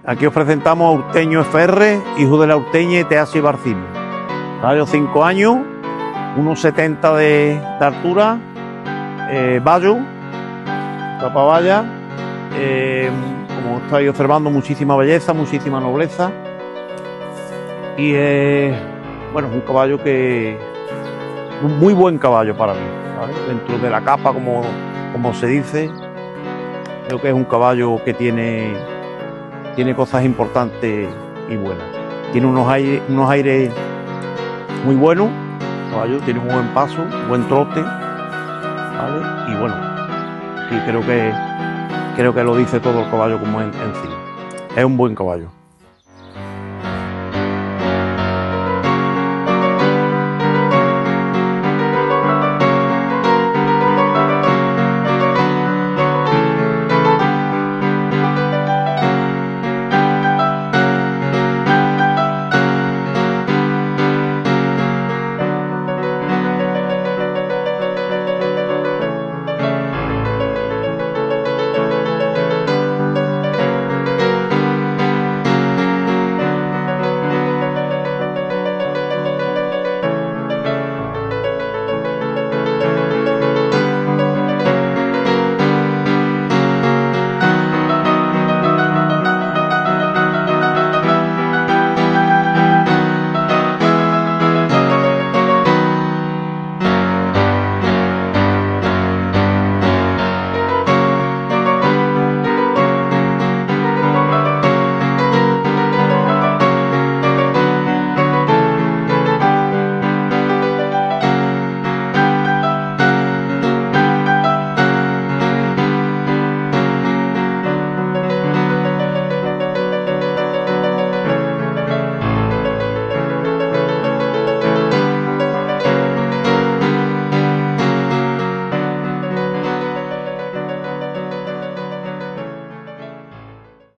Aquí os presentamos a Urteño FR, hijo de la Urteña y Teasio y Barcino. Caballo 5 años, 1,70 de altura, vallo, capa valla, como estáis observando, muchísima belleza, muchísima nobleza. Y bueno, es un caballo un muy buen caballo para mí, ¿vale? Dentro de la capa, como se dice, creo que es un caballo que tiene cosas importantes y buenas. Tiene unos aires muy buenos, el caballo tiene un buen paso, buen trote, ¿vale? Y bueno, sí, creo que lo dice todo el caballo como en sí. Es un buen caballo.